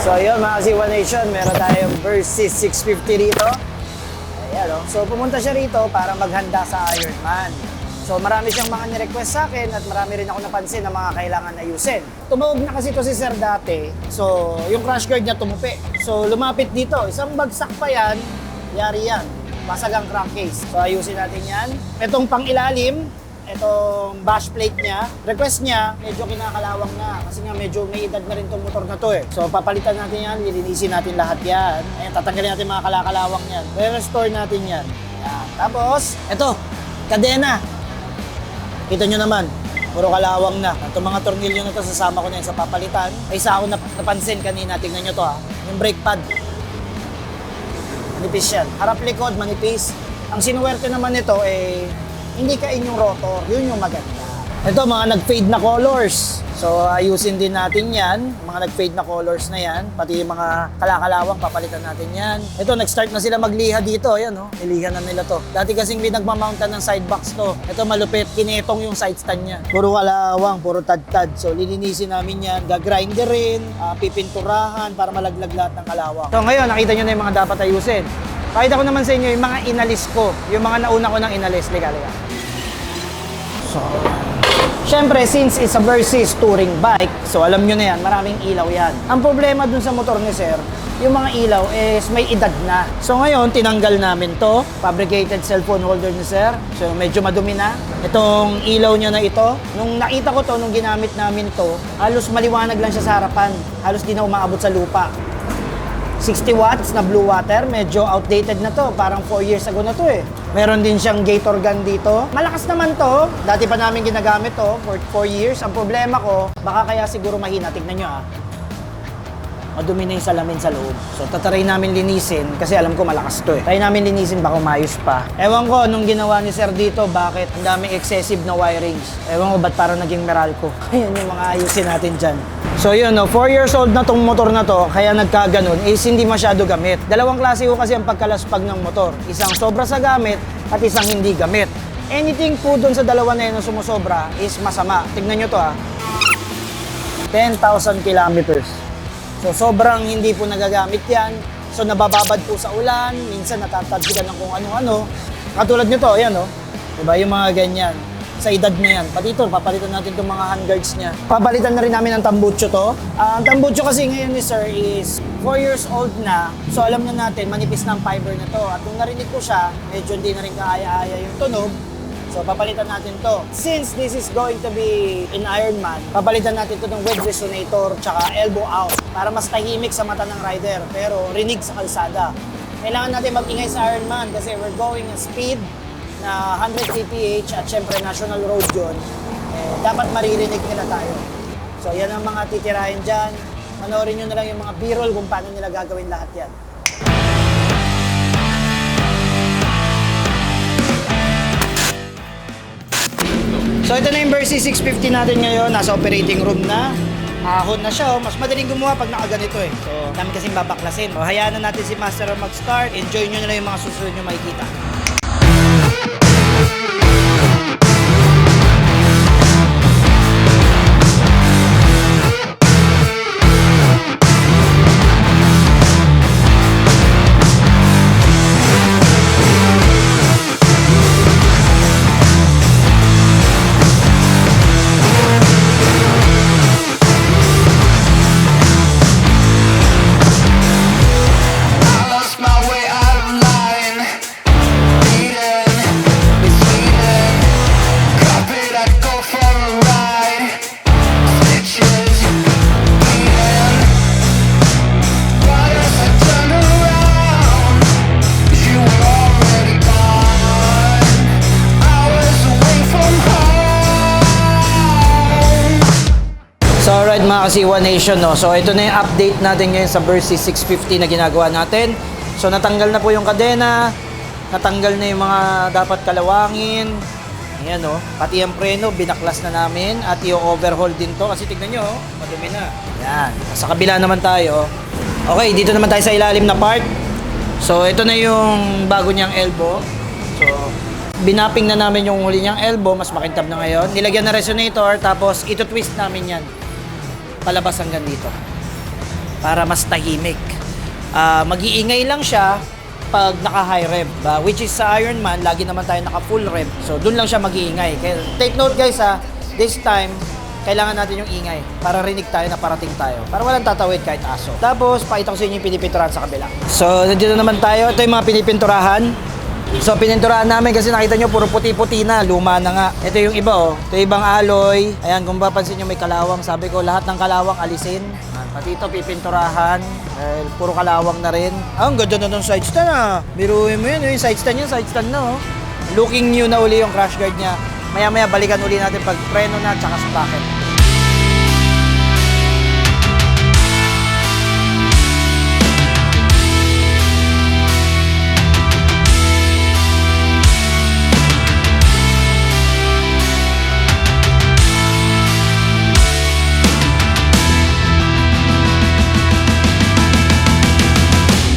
So yun mga Ziwa Nation, meron tayong Versys 650 rito. Ayan o. So pumunta siya rito para maghanda sa Ironman. So marami siyang mga nirequest sa akin at marami rin ako napansin na mga kailangan ayusin. Tumawag na kasi ito si Sir dati. So yung crash guard niya tumupi. So lumapit dito. Isang bagsak pa yan, yari yan. Basag ang crankcase. So ayusin natin yan. Itong pang-ilalim, itong bash plate niya, request niya, medyo kinakalawang na. Kasi nga medyo may edad na rin itong motor na to eh. So papalitan natin yan, lilinisin natin lahat yan. Ayan, tatanggalin natin mga kalakalawang yan. Re-restore natin yan. Ayan. Tapos, ito, kadena. Kita nyo naman, puro kalawang na. Itong mga tornilyo na to, sasama ko na yan sa papalitan. Ay isa ako napansin kanina, tignan nyo to ha. Yung brake pad. Manipis yan. Harap likod, manipis. Ang sinuwerte naman nito eh, hindi kain yung rotor. Yun yung maganda. Ito, mga nag-fade na colors. So, ayusin din natin yan. Mga nag-fade na colors na yan. Pati yung mga kalakalawang, papalitan natin yan. Ito, nag-start na sila magliha dito. Ayan, oh. Niliha na nila to. Dati kasing pinagmamountan ng side box to. Ito, malupit. Kinetong yung side stand niya. Puro kalawang, puro tad-tad. So, lilinisin namin yan. Gagrinderin, pipinturahan para malaglag lahat ng kalawang. So, ngayon, nakita nyo na yung mga dapat ayusin. Pakita ko naman sa inyo yung mga inalis ko. Yung mga nauna ko nang inalis. Liga. So, syempre, since it's a Versys touring bike, so alam nyo na yan, maraming ilaw yan. Ang problema dun sa motor ni Sir, yung mga ilaw is may edad na. So ngayon, tinanggal namin to, fabricated cellphone holder ni Sir. So medyo madumi na. Itong ilaw niya na ito, nung nakita ko to, nung ginamit namin to, halos maliwanag lang siya sa harapan. Halos di na umaabot sa lupa. 60 watts na blue water, medyo outdated na to. Parang 4 years ago na to eh. Meron din siyang Gator gun dito. Malakas naman to. Dati pa namin ginagamit to for 4 years. Ang problema ko, baka kaya siguro mahina. Tignan nyo madumi na yung salamin sa loob. So tatry namin linisin kasi alam ko malakas to eh. Try namin linisin baka maayos pa. Ewan ko nung ginawa ni Sir dito, bakit ang daming excessive na wirings. Ewan ko ba't parang naging Meralco. Ayun yung mga ayusin natin dyan. So yun, 4 years old na tong motor na to, kaya nagkaganon is hindi masyado gamit. Dalawang klase ko kasi ang pagkalaspag ng motor. Isang sobra sa gamit at isang hindi gamit. Anything po dun sa dalawa na yun na sumusobra is masama. Tignan nyo to 10,000 kilometers. So sobrang hindi po nagagamit yan. So nabababad po sa ulan, minsan natatadsikan ng kung ano-ano. Katulad nyo to, ayan Diba yung mga ganyan. Sa edad na yan. Pati ito, papalitan natin itong mga handguards niya. Papalitan na rin namin ang tambucho to. Ang tambucho kasi ngayon ni Sir is 4 years old na. So alam na natin, manipis na ang fiber na to. At nung narinig ko siya, medyo hindi na rin kaaya-aya yung tunog. So papalitan natin to. Since this is going to be in Ironman, papalitan natin to ng wedge resonator tsaka elbow out para mas tahimik sa mata ng rider pero rinig sa kalsada. Kailangan natin mag-ingay sa Ironman kasi we're going a speed na 100 kph at syempre national road yun. Dapat maririnig nila tayo. So yan ang mga titirahin dyan. Panoorin nyo na lang yung mga b-roll kung paano nila gagawin lahat yan. So ito na yung Versys 650 natin ngayon, nasa operating room na. Ahon na siya, mas madaling gumawa pag nakaganito eh. So dami kasing babaklasin. So hayaan na natin si Master mag-start. Enjoy nyo na lang yung mga susunod nyo makikita. Mga Kasiwa Nation, So ito na yung update natin ngayon sa Versys 650 na ginagawa natin. So natanggal na po yung kadena, natanggal na yung mga dapat kalawangin. Ayan pati yung preno, binaklas na namin at yung overhaul din to kasi tignan nyo, madumi na. Ayan, sa kabila naman tayo. Okay, dito naman tayo sa ilalim na part. So ito na yung bago niyang elbow. So binapping na namin yung huli niyang elbow, mas makintab na ngayon. Nilagyan na resonator, tapos ito twist namin yan palabas hanggang dito. para mas tahimik. Mag-iingay lang siya pag naka-high rev. Which is sa Ironman, lagi naman tayo naka-full rev. So, dun lang siya mag-iingay. Kaya, take note guys this time, kailangan natin yung ingay para rinig tayo na parating tayo. Para walang tatawid kahit aso. Tapos, pakita ko sa inyo yung pinipinturahan sa kabila. So, nandito naman tayo. Ito yung mga pinipinturahan. So, pininturahan namin kasi nakita nyo, puro puti-puti na. Luma na nga. Ito yung iba, oh. Ito yung ibang alloy. Ayan, kung papansin nyo may kalawang. Sabi ko, lahat ng kalawang alisin. Pati ito, pipinturahan. Puro kalawang na rin. Ang ganda na ng side stand, Biruin mo yun, yung side stand yun, side stand na, oh. Looking new na uli yung crash guard niya. Maya-maya balikan uli natin pag preno na tsaka sprocket.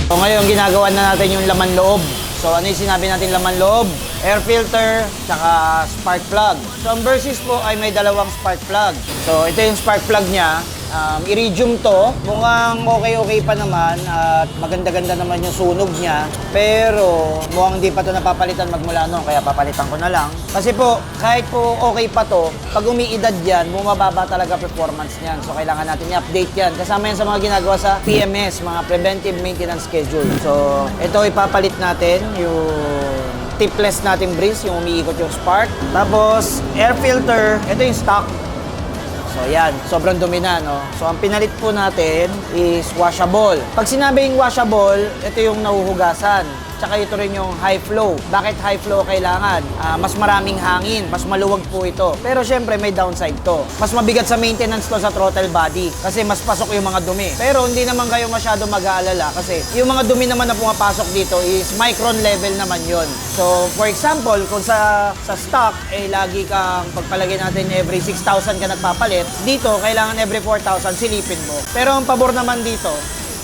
So ngayon ginagawa na natin yung laman loob. So ano yung sinabi natin laman loob? Air filter, tsaka spark plug. So ang Versys po ay may dalawang spark plug. So ito yung spark plug niya. Iridium to. Mukhang okay pa naman at maganda-ganda naman yung sunog niya. Pero mukhang hindi pa to napapalitan magmula noon, kaya papalitan ko na lang. Kasi po, kahit po okay pa to, pag umiidad yan, bumababa talaga performance niyan. So kailangan natin i-update yan. Kasama yan sa mga ginagawa sa PMS, mga Preventive Maintenance Schedule. So ito ipapalit natin yung tipless nating breeze, yung umiikot yung spark. Tapos air filter, ito yung stock. So yan, sobrang dumi na, no? So ang pinalit po natin is washable. Pag sinabing washable, ito yung nahuhugasan. Tsaka ito rin yung high flow. Bakit high flow kailangan? Mas maraming hangin, mas maluwag po ito. Pero syempre may downside to. Mas mabigat sa maintenance to sa throttle body kasi mas pasok yung mga dumi. Pero hindi naman kayo masyado mag-aalala kasi yung mga dumi naman na pumapasok dito is micron level naman yon. So for example, kung sa stock lagi kang pagpalagay natin every 6,000 ka nagpapalit, dito kailangan every 4,000 silipin mo. Pero ang pabor naman dito,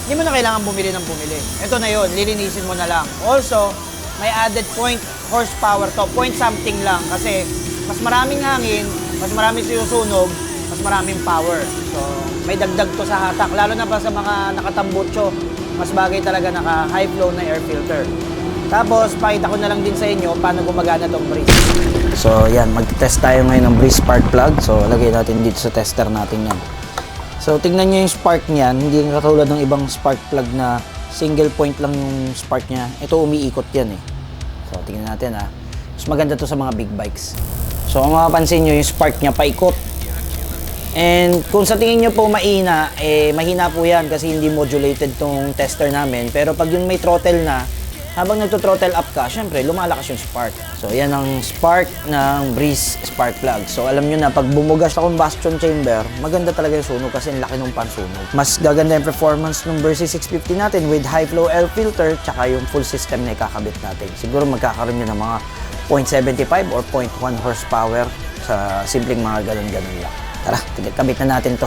hindi mo na kailangan bumili ng bumili. Ito na yun, lilinisin mo na lang. Also, may added point horsepower to. Point something lang kasi mas maraming hangin, mas maraming sinusunog, mas maraming power. So, may dagdag to sa hatak. Lalo na pa sa mga nakatambutso, mas bagay talaga naka-high flow na air filter. Tapos, pakita ko na lang din sa inyo paano gumagana tong breeze. So, yan. Mag-test tayo ngayon ng breeze spark plug. So, lagay natin dito sa tester natin yan. So, tingnan nyo yung spark niyan. Hindi katulad ng ibang spark plug na single point lang yung spark niya. Ito, umiikot yan eh. So, tingnan natin Mas maganda to sa mga big bikes. So, kung mapapansin nyo, yung spark niya paikot. And kung sa tingin nyo po mahina, mahina po yan kasi hindi modulated tong tester namin. Pero pag yung may throttle na, habang nagto-throttle up ka, syempre, lumalakas yung spark. So, yan ang spark ng breeze spark plug. So, alam nyo na, pag bumugas sa combustion chamber, maganda talaga yung sunog kasi ang laki ng pansunog. Mas gaganda yung performance ng Versys 650 natin with high flow air filter tsaka yung full system na ikakabit natin. Siguro magkakaroon nyo ng mga 0.75 or 0.1 horsepower sa simpleng mga ganun-ganun lang. Tara, kabit na natin to.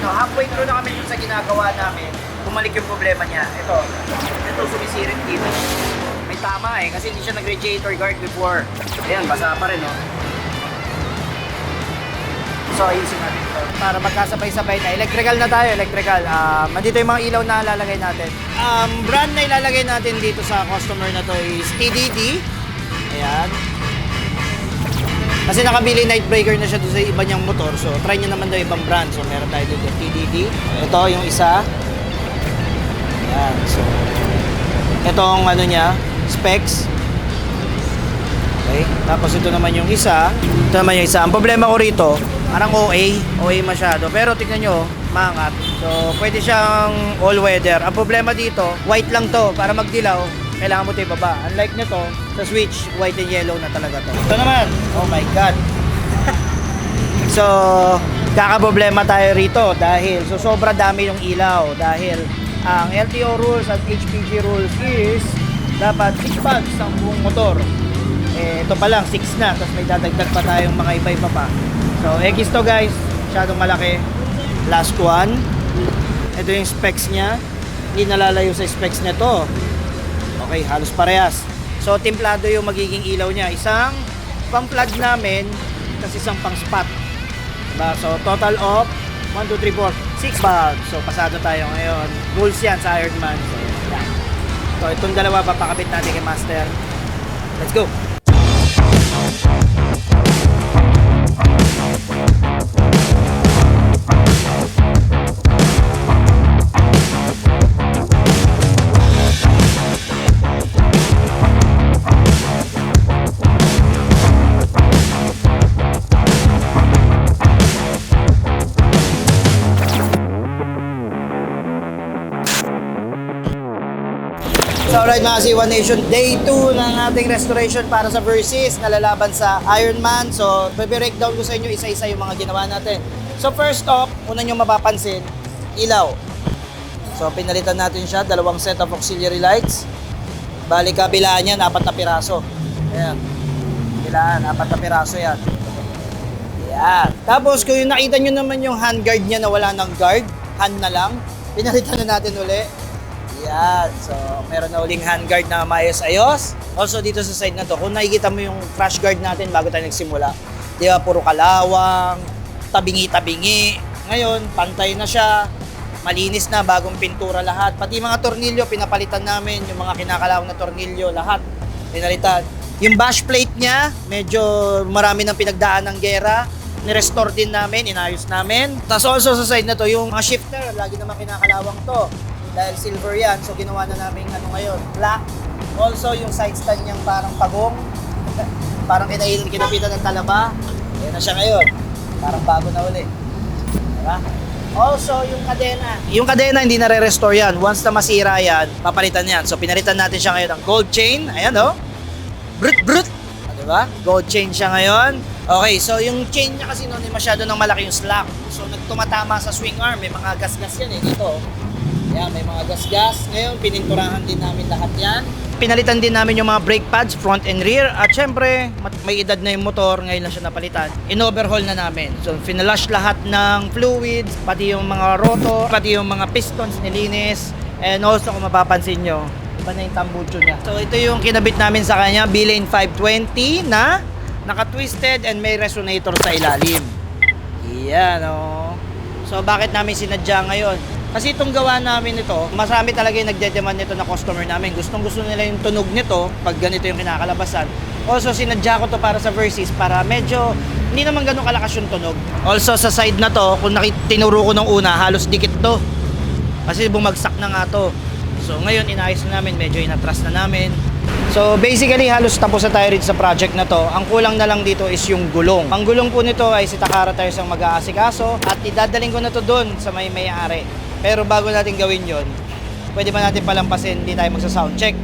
Halfway through na kami dun sa ginagawa namin, bumalik yung problema niya. Ito sumisirit dito. May tama kasi hindi siya nag-radiator guard before. Ayan, basa pa rin So ayusin natin ito. Para magkasabay-sabay na. Electrical na tayo, electrical. Dito yung mga ilaw na lalagay natin. Brand na ilalagay natin dito sa customer na to is TDD. Ayan. Kasi nakabili night breaker na siya doon sa iba niyang motor. So, try niya naman daw ibang brand. So, meron tayo dito TDD. Ito yung isa. Ayan. So, itong niya, specs. Okay. Tapos ito naman yung isa. Ito naman yung isa. Ang problema ko rito, parang OA masyado. Pero tignan nyo, maangat. So, pwede siyang all-weather. Ang problema dito, white lang to. Para magdilaw, kailangan mo ito ibaba. Unlike nito, sa switch, white and yellow na talaga to. Ito naman, oh my God. So, Kakaproblema tayo rito dahil sobra dami yung ilaw dahil ang LTO rules at HPG rules is dapat 6 bags ang buong motor. Ito pa lang 6 na, tapos may dadagdag pa tayong mga iba-iba pa. So X to guys, masyadong malaki. Last one. Ito yung specs niya. Hindi nalalayo sa specs nito. Okay, halos parehas. So timplado yung magiging ilaw niya. Isang pang plug namin, tapos isang pang spot. Diba? So total of 1, 2, 3, 4, 6 bags. So pasado tayo ngayon. Rules yan sa Ironman. So yan. So itong dalawa papakabit natin kay Master. Let's go! So alright mga C1 Nation, day 2 ng ating restoration para sa Versys na lalaban sa Ironman. So breakdown ko sa inyo isa-isa yung mga ginawa natin. So first off, una nyo mapapansin, ilaw. So pinalitan natin siya, dalawang set of auxiliary lights. Bali kabilaan yan, 4 na piraso. Ayan, kabilaan, 4 na piraso yan. Ayan. Tapos kung yung nakita nyo naman yung handguard niya na wala ng guard, hand na lang, pinalitan na natin uli. Yan. So, meron na uling handguard na maayos-ayos. Also, dito sa side na to, kung nakikita mo yung crash guard natin bago tayo nagsimula, di ba, puro kalawang, tabingi-tabingi. Ngayon, pantay na siya, malinis na, bagong pintura lahat. Pati mga tornilyo, pinapalitan namin, yung mga kinakalawang na tornilyo, lahat pinalitan. Yung bash plate niya, medyo marami ng pinagdaan ng gera. Ni-restore din namin, inayos namin. Tapos also sa side na to, yung mga shifter, lagi naman kinakalawang to. Dahil silver yan, so ginawa na namin ngayon, black. Also, yung side stand niyang parang pagong, parang kinapitan ng talaba. Ayan na siya ngayon. Parang bago na uli. Diba? Also, yung kadena. Yung kadena, hindi na re-restore yan. Once na masira yan, papalitan yan. So, pinalitan natin siya ngayon ng gold chain. Ayan, oh. Brut, brut. Diba? Gold chain siya ngayon. Okay, so yung chain niya kasi noon, masyado nang malaki yung slack. So, nagtumatama sa swing arm. May mga gas-gas yan dito. Yan, may mga gas-gas. Ngayon, pininturahan din namin lahat yan. Pinalitan din namin yung mga brake pads, front and rear. At syempre, may edad na yung motor, ngayon lang siya napalitan. In-overhaul na namin. So, finalash lahat ng fluids, pati yung mga rotor, pati yung mga pistons nilinis. And also, kung mapapansin nyo, iba na yung tambucho niya. So, ito yung kinabit namin sa kanya, B-Lane 520 na naka-twisted and may resonator sa ilalim. Yan, oh. So, bakit namin sinadya ngayon? Kasi itong gawa namin ito, marami talaga yung nagde-demand nito na customer namin. Gustong-gusto nila yung tunog nito pag ganito yung kinakalabasan. Also, sinadya ko to para sa Versys para medyo hindi naman ganun kalakas yung tunog. Also, sa side na to, kung tinuro ko nung una, halos dikit to. Kasi bumagsak na nga to. So, ngayon, inayos na namin, medyo inatras na namin. So, basically, halos tapos na tayo rin sa project na to. Ang kulang na lang dito is yung gulong. Ang gulong po nito ay si Takara tayo sang mag-aasikaso at idadaling ko na to doon sa may-ari. Pero bago natin gawin yon, pwede ba natin palampasin, hindi tayo magsa-soundcheck.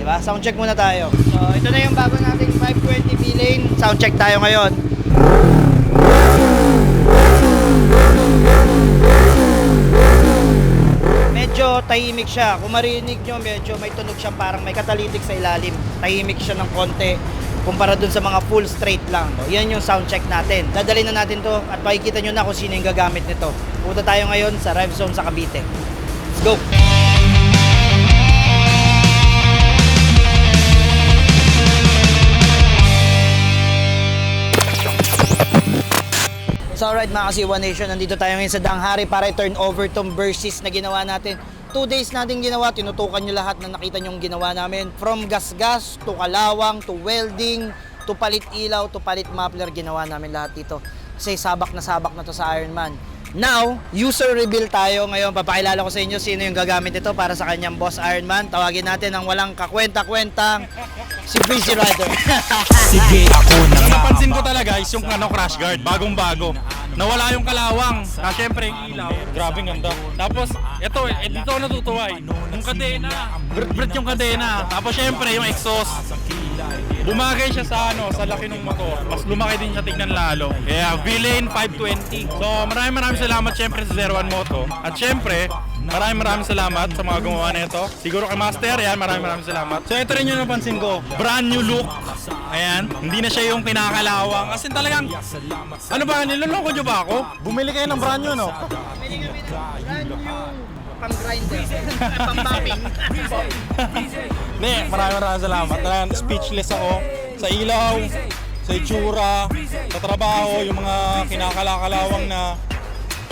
Diba? Soundcheck muna tayo. So, ito na yung bago nating 520 B-Lane. Soundcheck tayo ngayon. Medyo tahimik siya. Kung marinig nyo, medyo may tunog siya, parang may catalytic sa ilalim. Tahimik siya ng konti kumpara dun sa mga full straight lang. So, yan yung sound check natin. Dadalhin na natin to at makikita nyo na kung sino yung gagamit nito. Punta tayo ngayon sa Rev Zone sa Cavite. Let's go! So alright mga ka-C1 Nation, nandito tayo ngayon sa Danghari para i-turn over tong Versys na ginawa natin. 2 days natin ginawa, tinutukan nyo lahat na nakita nyo yung ginawa namin. From gas-gas, to kalawang, to welding, to palit ilaw, to palit muffler, ginawa namin lahat dito. Kasi sabak na to sa Ironman. Now, user reveal tayo. Ngayon, papakilala ko sa inyo sino yung gagamit ito para sa kanyang boss Ironman. Tawagin natin ang walang kakwenta-kwentang si Breezy Rider. Sige, ako na nga. Napansin ko talaga is yung crash guard, bagong-bago. Nawala yung kalawang, na syempre yung ilaw. Grabe ganda. Tapos, ito, dito ako natutuwa eh. Yung kadena, brit yung kadena. Tapos syempre yung exhaust. bumagay siya sa sa laki ng motor. Mas lumaki din siya tignan lalo. Kaya V-Lane 520. So maraming salamat syempre sa 01 Moto. At syempre, maraming salamat sa mga gumawa nito. Siguro kay Master, yan, maraming salamat. So ito rin yung napansin ko, brand new look. Ayan, hindi na siya yung kinakalawang. As in talagang, ano ba, niloloko nyo ba ako? Bumili kayo ng brand new, no? Pang-grinder. Pang-bombing. Hindi, maraming salamat. Talagang speechless ako sa ilaw, sa itsura, sa trabaho, yung mga kinakalakalawang na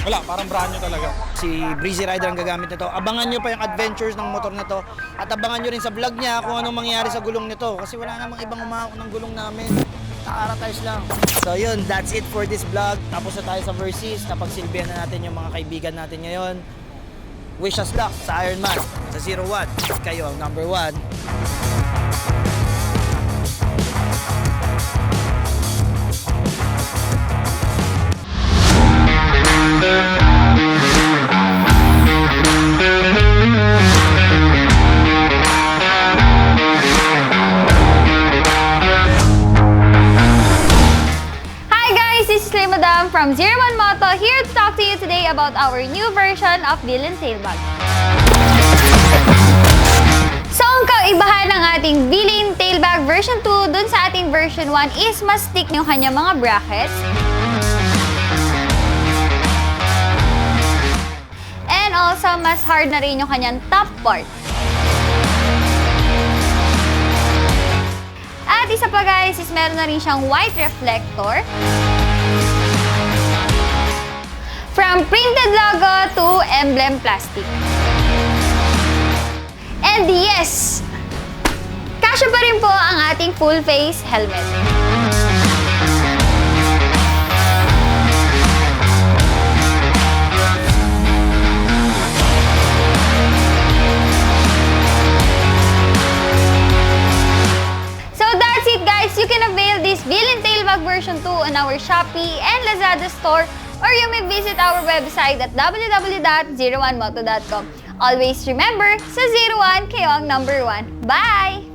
wala, parang brand new talaga. Si Breezy Rider ang gagamit nito. Abangan nyo pa yung adventures ng motor na to. At abangan nyo rin sa vlog niya kung anong mangyayari sa gulong nito. Kasi wala namang ibang umahon ng gulong namin. Nakara tires lang. So yun, that's it for this vlog. Tapos na tayo sa Versys. Napagsilbihan na natin yung mga kaibigan natin ngayon. Wish us luck sa Ironman. Sa 01, kayo ang number 1. Madam from 01 Moto here to talk to you today about our new version of Villain Tailbag. So, ang kaibahan ng ating Villain Tailbag version 2 dun sa ating version 1 is mas thick yung kanyang mga brackets. And also, mas hard na rin yung kanyang top part. At isa pa guys, is meron na rin siyang white reflector. From printed logo to emblem plastic. And yes, kasya pa rin po ang ating full face helmet. So that's it guys, you can avail this Villain Tailbag version 2 on our Shopee and Lazada store, or you may visit our website at www.01moto.com. Always remember, sa 01, kayo ang number 1. Bye!